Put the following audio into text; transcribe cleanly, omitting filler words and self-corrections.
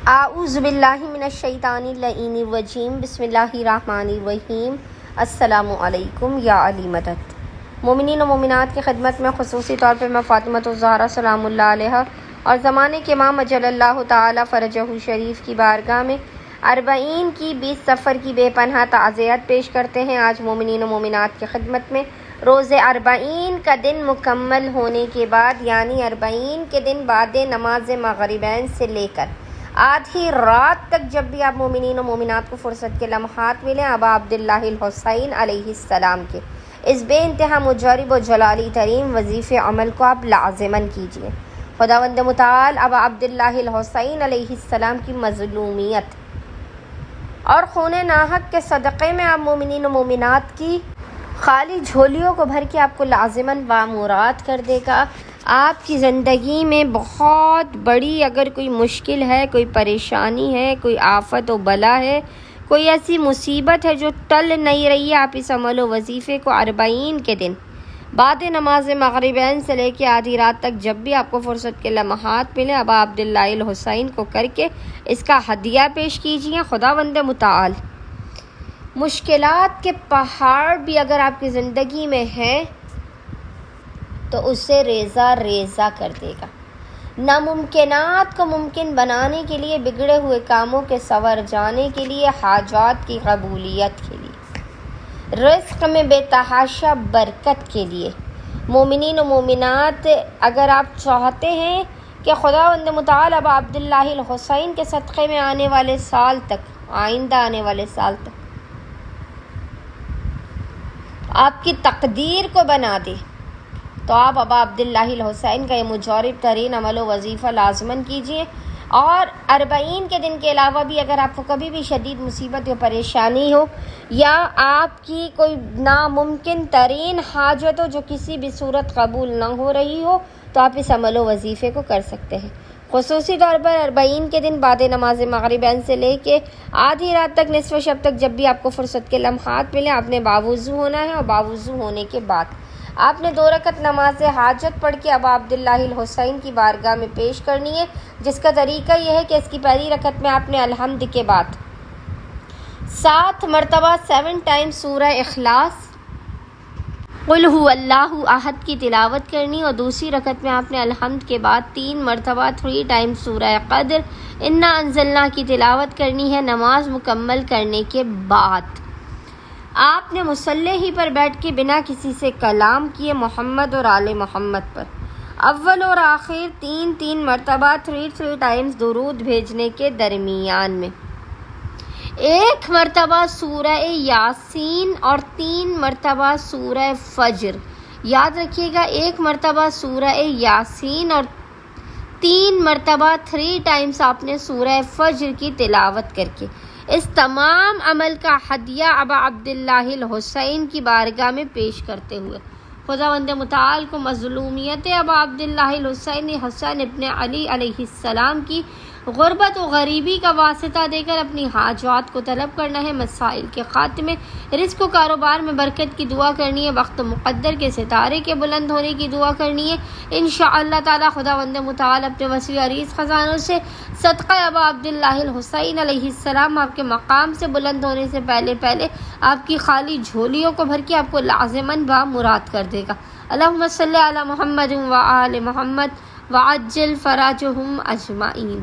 اعوذ باللہ من الشیطان اللعین الرجیم بسم اللہ الرحمن الرحیم۔ السلام علیکم یا علی مدد۔ مومنین و مومنات کی خدمت میں خصوصی طور پہ میں فاطمہ الزہرا سلام اللہ علیہا اور زمانے کے امام اجل اللہ تعالی فرجہ شریف کی بارگاہ میں 40 کی 20 سفر کی بے پناہ تعزیت پیش کرتے ہیں۔ آج مومنین و مومنات کی خدمت میں روز 40 کا دن مکمل ہونے کے بعد یعنی 40 کے دن بعد نماز مغربین سے لے کر آدھی رات تک جب بھی آپ مومنین و مومنات کو فرصت کے لمحات ملیں، ابا عبداللہ الحسین علیہ السلام کے اس بے انتہا مجرب و جلالی ترین وظیفے عمل کو آپ لازماً کیجیے۔ خداوند متعال ابا عبداللہ الحسین علیہ السلام کی مظلومیت اور خون ناحق کے صدقے میں آپ مومنین و مومنات کی خالی جھولیوں کو بھر کے آپ کو لازماً بامراد کر دے گا۔ آپ کی زندگی میں بہت بڑی اگر کوئی مشکل ہے، کوئی پریشانی ہے، کوئی آفت و بلا ہے، کوئی ایسی مصیبت ہے جو ٹل نہیں رہی ہے، آپ اس عمل و وظیفے کو 40 کے دن بعد نماز مغربین سے لے کے آدھی رات تک جب بھی آپ کو فرصت کے لمحات ملے، ابا عبداللہ الحسین کو کر کے اس کا ہدیہ پیش کیجیے۔ خداوند متعال مشکلات کے پہاڑ بھی اگر آپ کی زندگی میں ہیں تو اسے ریزہ ریزہ کر دے گا۔ ناممکنات کو ممکن بنانے کے لیے، بگڑے ہوئے کاموں کے سنور جانے کے لیے، حاجات کی قبولیت کے لیے، رزق میں بے تحاشا برکت کے لیے، مومنین و مومنات اگر آپ چاہتے ہیں کہ خداوند متعال ابا عبداللہ الحسین کے صدقے میں آنے والے سال تک، آئندہ آنے والے سال تک آپ کی تقدیر کو بنا دے، تو آپ ابا عبداللہ الحسین کا یہ مجرب ترین عمل و وظیفہ لازماً کیجیے۔ اور 40 کے دن کے علاوہ بھی اگر آپ کو کبھی بھی شدید مصیبت یا پریشانی ہو یا آپ کی کوئی ناممکن ترین حاجت ہو جو کسی بھی صورت قبول نہ ہو رہی ہو، تو آپ اس عمل و وظیفے کو کر سکتے ہیں۔ خصوصی طور پر 40 کے دن بعد نماز مغربین سے لے کے آدھی رات تک، نصف شب تک جب بھی آپ کو فرصت کے لمحات ملیں، آپ نے باوضو ہونا ہے اور باوضو ہونے کے بعد آپ نے 2 رکعت نماز حاجت پڑھ کے ابا عبداللہ الحسین کی بارگاہ میں پیش کرنی ہے، جس کا طریقہ یہ ہے کہ اس کی پہلی رکعت میں آپ نے الحمد کے بعد 7 مرتبہ 7 ٹائم سورہ اخلاص، قل هو اللہ احد کی تلاوت کرنی، اور دوسری رکعت میں آپ نے الحمد کے بعد 3 مرتبہ 3 ٹائم سورہ قدر انا انزلنا کی تلاوت کرنی ہے۔ نماز مکمل کرنے کے بعد آپ نے مصلی ہی پر بیٹھ کے بنا کسی سے کلام کیے محمد اور آل محمد پر اول اور آخر 3 مرتبہ 3 ٹائمز درود بھیجنے کے درمیان میں 1 مرتبہ سورہ یاسین اور 3 مرتبہ سورہ فجر۔ یاد رکھیے گا، 1 مرتبہ سورہ یاسین اور 3 مرتبہ 3 ٹائمز آپ نے سورہ فجر کی تلاوت کر کے اس تمام عمل کا ہدیہ ابا عبداللہ الحسین کی بارگاہ میں پیش کرتے ہوئے خداوند متعال کو مظلومیت ابا عبداللہ الحسین حسن ابن علی علیہ السلام کی غربت و غریبی کا واسطہ دے کر اپنی حاجات کو طلب کرنا ہے، مسائل کے خاتمے، رزق و کاروبار میں برکت کی دعا کرنی ہے، وقت مقدر کے ستارے کے بلند ہونے کی دعا کرنی ہے۔ انشاءاللہ تعالی خداوند متعال اپنے وسیع عریض خزانوں سے صدقہ ابا عبداللہ الحسین علیہ السلام آپ کے مقام سے بلند ہونے سے پہلے آپ کی خالی جھولیوں کو بھر کے آپ کو لازماً بامراد کر دے گا۔ اللہم صلی علی محمد و آل محمد وعجل فراجہم اجمعین۔